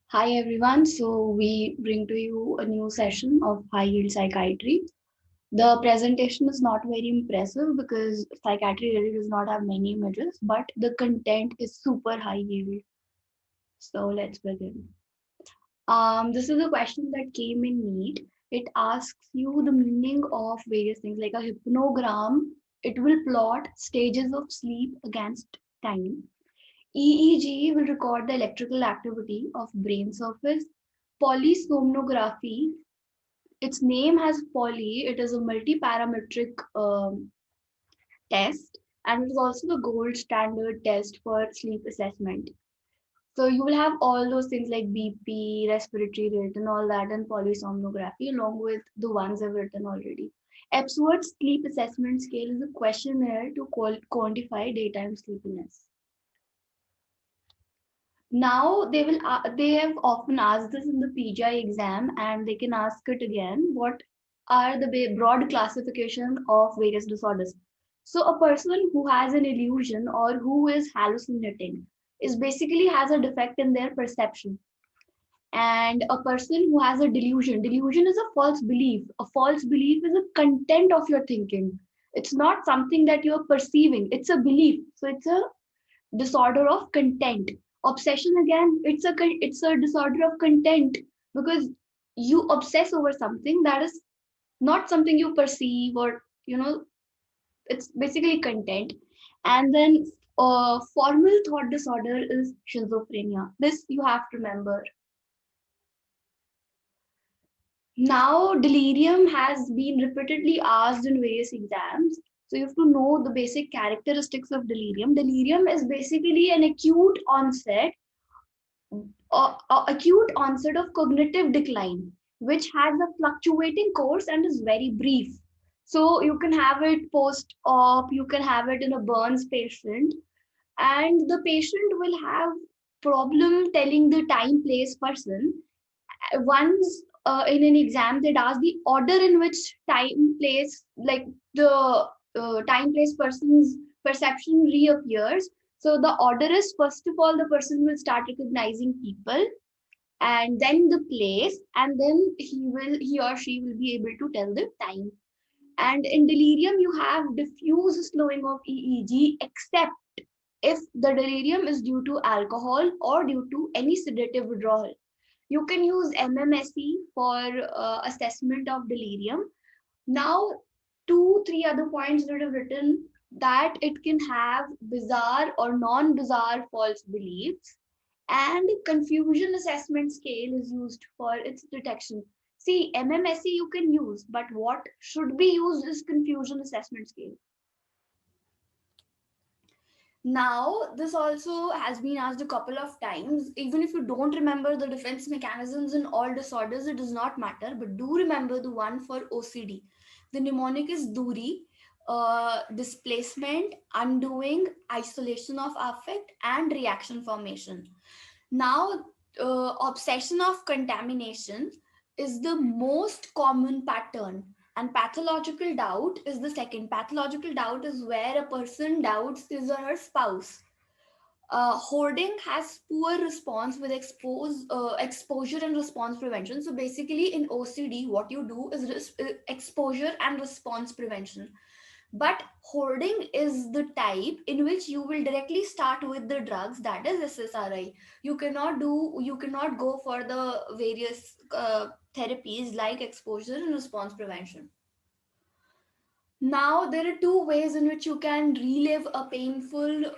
Hi everyone, so we bring to you a new session of High Yield Psychiatry. The presentation is not very impressive because psychiatry really does not have many images, but the content is super high yield. So let's begin. This is a question that came in NEET. It asks you the meaning of various things like a hypnogram. It will plot stages of sleep against time. EEG will record the electrical activity of brain surface. Polysomnography, its name has poly, it is a multi-parametric test, and it is also the gold standard test for sleep assessment. So you will have all those things like BP, respiratory rate, and all that, and polysomnography, along with the ones I've written already. Epworth's sleep assessment scale is a questionnaire to quantify daytime sleepiness. Now they have often asked this in the PGI exam, and they can ask it again. What are the broad classification of various disorders? So a person who has an illusion or who is hallucinating is basically has a defect in their perception. And a person who has a delusion is a false belief. A false belief is a content of your thinking. It's not something that you're perceiving. It's a belief. So it's a disorder of content. Obsession again, it's a disorder of content because you obsess over something that is not something you perceive, or it's basically content. And then formal thought disorder is schizophrenia. This you have to remember. Now, delirium has been repeatedly asked in various exams. So, you have to know the basic characteristics of delirium. Delirium is basically an acute onset of cognitive decline, which has a fluctuating course and is very brief. So, you can have it post op, you can have it in a burns patient, and the patient will have problem telling the time place person. Once in an exam they'd ask the order in which time place, like the time place person's perception reappears. So the order is, first of all, the person will start recognizing people, and then the place, and then he or she will be able to tell the time. And in delirium you have diffuse slowing of EEG, except if the delirium is due to alcohol or due to any sedative withdrawal. You can use MMSE for assessment of delirium. Now, two, three other points that I've written, that it can have bizarre or non-bizarre false beliefs, and confusion assessment scale is used for its detection. See, MMSE you can use, but what should be used is confusion assessment scale. Now, this also has been asked a couple of times. Even if you don't remember the defense mechanisms in all disorders, it does not matter. But do remember the one for OCD. The mnemonic is Duri, displacement, undoing, isolation of affect, and reaction formation. Now, obsession of contamination is the most common pattern, and pathological doubt is the second. Pathological doubt is where a person doubts his or her spouse. Hoarding has poor response with exposure and response prevention. So basically, in OCD, what you do is exposure and response prevention. But hoarding is the type in which you will directly start with the drugs, that is SSRI. You cannot go for the various therapies like exposure and response prevention. Now, there are two ways in which you can relive a painful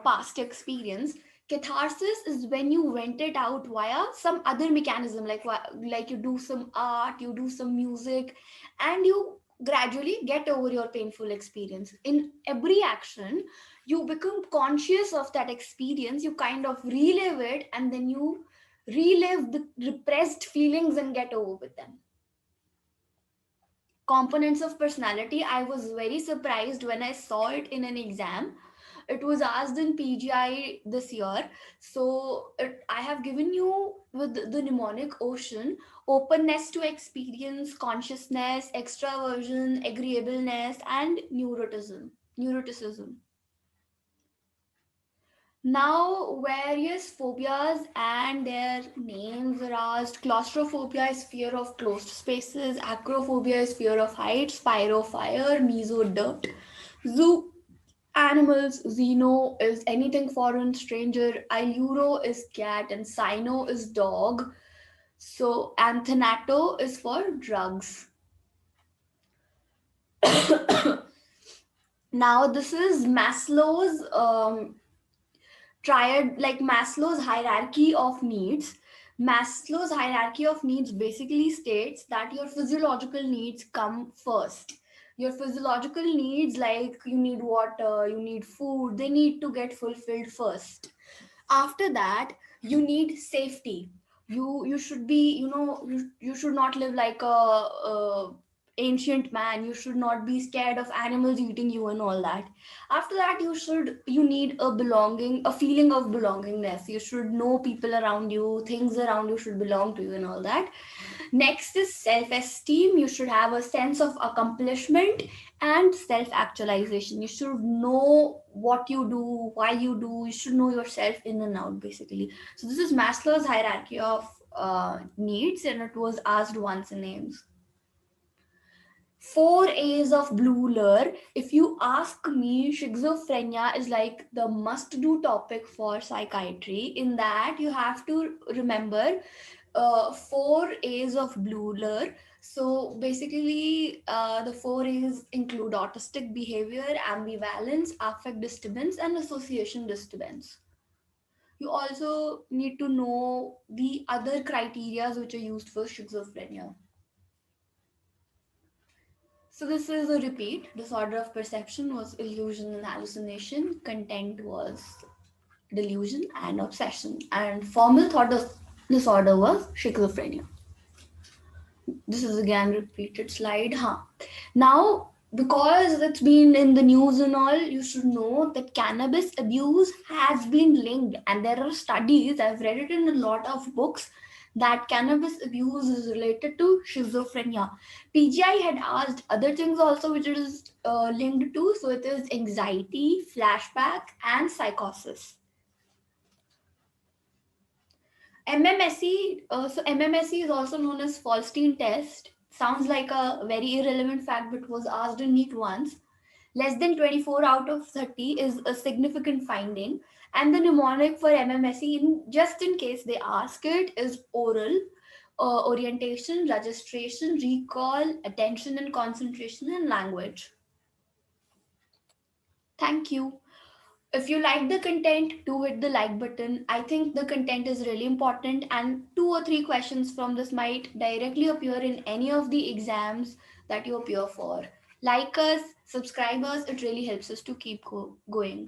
past experience. Catharsis is when you vent it out via some other mechanism, like you do some art, you do some music, and you gradually get over your painful experience. In every action, you become conscious of that experience, you kind of relive it, and then you relive the repressed feelings and get over with them. Components of personality, I was very surprised when I saw it in an exam. It was asked in PGI this year. So I have given you with the mnemonic ocean: openness to experience, consciousness, extraversion, agreeableness, and neuroticism. Now, various phobias and their names are asked. Claustrophobia is fear of closed spaces. Acrophobia is fear of heights. Pyro fire. Meso dirt. Zoo animals. Xeno is anything foreign, stranger. Iluro is cat and Sino is dog. So, and Thanato is for drugs. Now, this is Maslow's triad, like Maslow's hierarchy of needs. Maslow's hierarchy of needs basically states that your physiological needs come first. Your physiological needs, like you need water, you need food, they need to get fulfilled first. After that, you need safety. You should be, you should not live like a ancient man. You should not be scared of animals eating you and all that. After that, you need a belonging, a feeling of belongingness. You should know people around you, things around you should belong to you and all that. Next is self esteem. You should have a sense of accomplishment and self actualization. You should know what you do, why you do. You should know yourself in and out, basically. So, this is Maslow's hierarchy of needs, and it was asked once in AIMS. 4 A's of Blue Lure. If you ask me, schizophrenia is like the must do topic for psychiatry, in that you have to remember 4 A's of Blue Lure. So basically, the 4 A's include autistic behavior, ambivalence, affect disturbance, and association disturbance. You also need to know the other criteria which are used for schizophrenia. So this is a repeat. Disorder of perception was illusion and hallucination. Content was delusion and obsession. And formal disorder was schizophrenia. This is again repeated slide. Huh. Now, because it's been in the news and all, you should know that cannabis abuse has been linked, and there are studies. I've read it in a lot of books that cannabis abuse is related to schizophrenia. PGI had asked other things also, which it is linked to. So it is anxiety, flashback, and psychosis. MMSE, so MMSE is also known as Falstein test. Sounds like a very irrelevant fact, but was asked in NEET once. Less than 24 out of 30 is a significant finding. And the mnemonic for MMSE, just in case they ask it, is oral, orientation, registration, recall, attention and concentration, and language. Thank you. If you like the content, do hit the like button. I think the content is really important, and 2 or 3 questions from this might directly appear in any of the exams that you appear for. Like us, subscribe us, it really helps us to keep going.